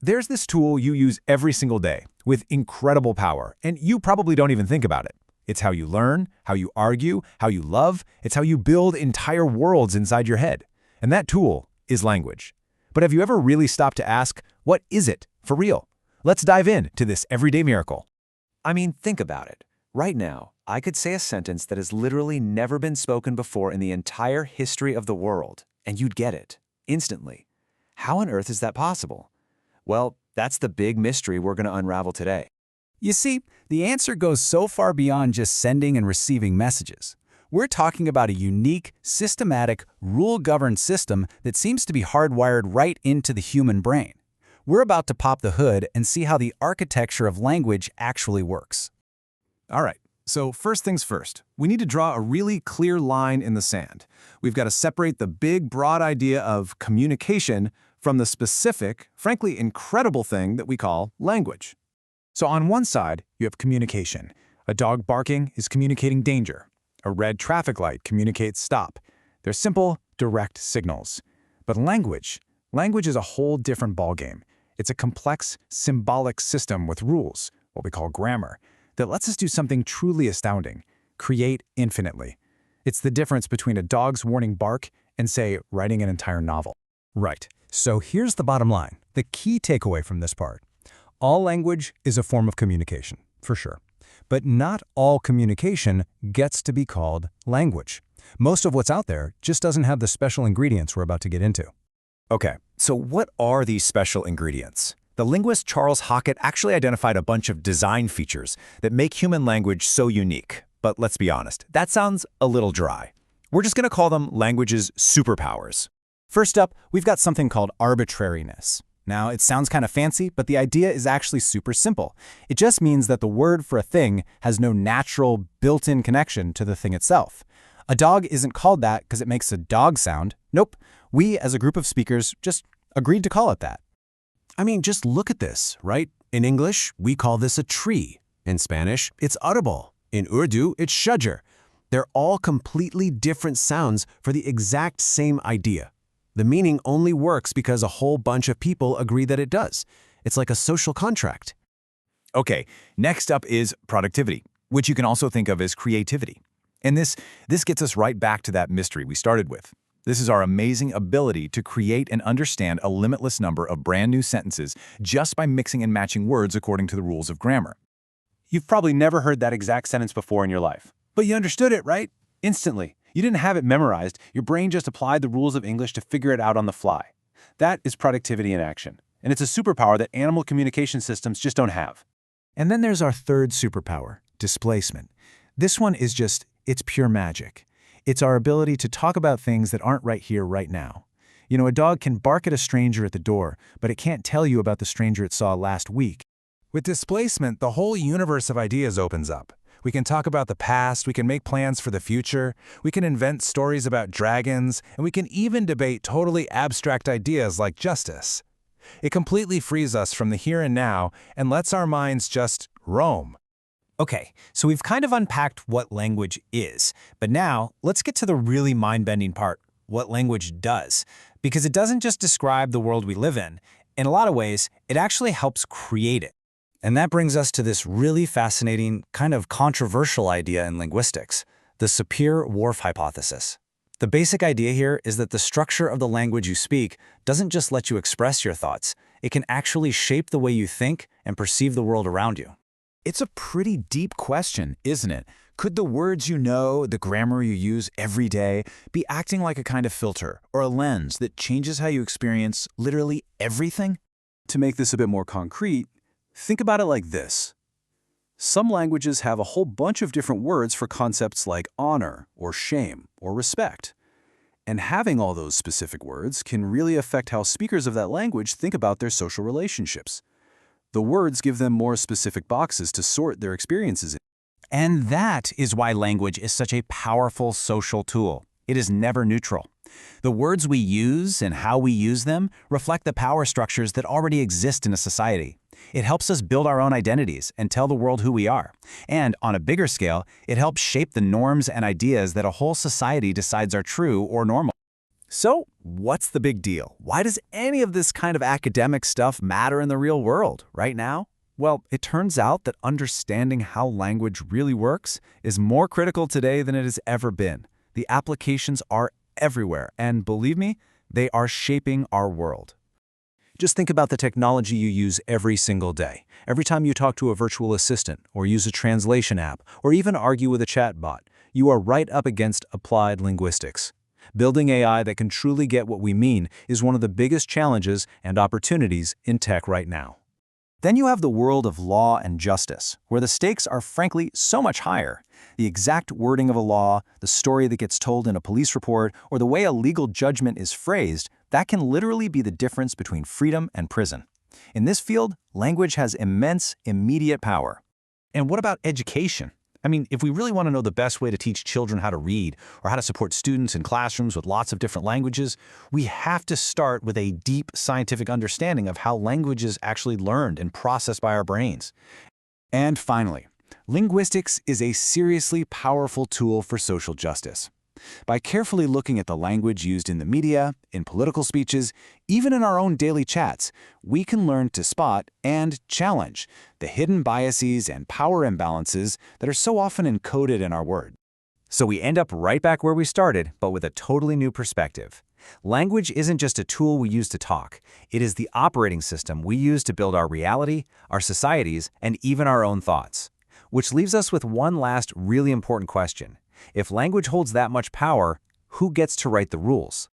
There's this tool you use every single day with incredible power, and you probably don't even think about it. It's how you learn, how you argue, how you love. It's how you build entire worlds inside your head. And that tool is language. But have you ever really stopped to ask, what is it for real? Let's dive in to this everyday miracle. I mean, think about it. Right now, I could say a sentence that has literally never been spoken before in the entire history of the world, and you'd get it instantly. How on earth is that possible? Well, that's the big mystery we're going to unravel today. You see, the answer goes so far beyond just sending and receiving messages. We're talking about a unique, systematic, rule-governed system that seems to be hardwired right into the human brain. We're about to pop the hood and see how the architecture of language actually works. All right, so first things first, we need to draw a really clear line in the sand. We've got to separate the big, broad idea of communication from the specific, frankly incredible thing that we call language. So on one side, you have communication. A dog barking is communicating danger. A red traffic light communicates stop. They're simple, direct signals. But language is a whole different ballgame. It's a complex, symbolic system with rules, what we call grammar, that lets us do something truly astounding, create infinitely. It's the difference between a dog's warning bark and, say, writing an entire novel. Right. So here's the bottom line, the key takeaway from this part. All language is a form of communication, for sure. But not all communication gets to be called language. Most of what's out there just doesn't have the special ingredients we're about to get into. Okay, so what are these special ingredients? The linguist Charles Hockett actually identified a bunch of design features that make human language so unique. But let's be honest, that sounds a little dry. We're just going to call them language's superpowers. First up, we've got something called arbitrariness. Now, it sounds kind of fancy, but the idea is actually super simple. It just means that the word for a thing has no natural, built-in connection to the thing itself. A dog isn't called that because it makes a dog sound. Nope. We, as a group of speakers, just agreed to call it that. I mean, just look at this, right? In English, we call this a tree. In Spanish, it's audible. In Urdu, it's shajar. They're all completely different sounds for the exact same idea. The meaning only works because a whole bunch of people agree that it does. It's like a social contract. Okay, next up is productivity, which you can also think of as creativity. And this gets us right back to that mystery we started with. This is our amazing ability to create and understand a limitless number of brand new sentences just by mixing and matching words according to the rules of grammar. You've probably never heard that exact sentence before in your life, but you understood it, right? Instantly. You didn't have it memorized. Your brain just applied the rules of English to figure it out on the fly. That is productivity in action, and it's a superpower that animal communication systems just don't have. And then there's our third superpower, displacement. This one is it's pure magic. It's our ability to talk about things that aren't right here, right now. A dog can bark at a stranger at the door, but it can't tell you about the stranger it saw last week. With displacement, the whole universe of ideas opens up. We can talk about the past, we can make plans for the future, we can invent stories about dragons, and we can even debate totally abstract ideas like justice. It completely frees us from the here and now and lets our minds just roam. Okay, so we've kind of unpacked what language is, but now let's get to the really mind-bending part, what language does. Because it doesn't just describe the world we live in. In a lot of ways, it actually helps create it. And that brings us to this really fascinating, kind of controversial idea in linguistics, the Sapir-Whorf Hypothesis. The basic idea here is that the structure of the language you speak doesn't just let you express your thoughts, it can actually shape the way you think and perceive the world around you. It's a pretty deep question, isn't it? Could the words you know, the grammar you use every day, be acting like a kind of filter or a lens that changes how you experience literally everything? To make this a bit more concrete, think about it like this. Some languages have a whole bunch of different words for concepts like honor or shame or respect. And having all those specific words can really affect how speakers of that language think about their social relationships. The words give them more specific boxes to sort their experiences in. And that is why language is such a powerful social tool. It is never neutral. The words we use and how we use them reflect the power structures that already exist in a society. It helps us build our own identities and tell the world who we are. And on a bigger scale, it helps shape the norms and ideas that a whole society decides are true or normal. So, what's the big deal? Why does any of this kind of academic stuff matter in the real world right now? Well, it turns out that understanding how language really works is more critical today than it has ever been. The applications are everywhere, and believe me, they are shaping our world. Just think about the technology you use every single day. Every time you talk to a virtual assistant, or use a translation app, or even argue with a chatbot, you are right up against applied linguistics. Building AI that can truly get what we mean is one of the biggest challenges and opportunities in tech right now. Then you have the world of law and justice, where the stakes are frankly so much higher. The exact wording of a law, the story that gets told in a police report, or the way a legal judgment is phrased, that can literally be the difference between freedom and prison. In this field, language has immense, immediate power. And what about education? I mean, if we really want to know the best way to teach children how to read or how to support students in classrooms with lots of different languages, we have to start with a deep scientific understanding of how language is actually learned and processed by our brains. And finally, linguistics is a seriously powerful tool for social justice. By carefully looking at the language used in the media, in political speeches, even in our own daily chats, we can learn to spot and challenge the hidden biases and power imbalances that are so often encoded in our words. So we end up right back where we started, but with a totally new perspective. Language isn't just a tool we use to talk. It is the operating system we use to build our reality, our societies, and even our own thoughts. Which leaves us with one last really important question. If language holds that much power, who gets to write the rules?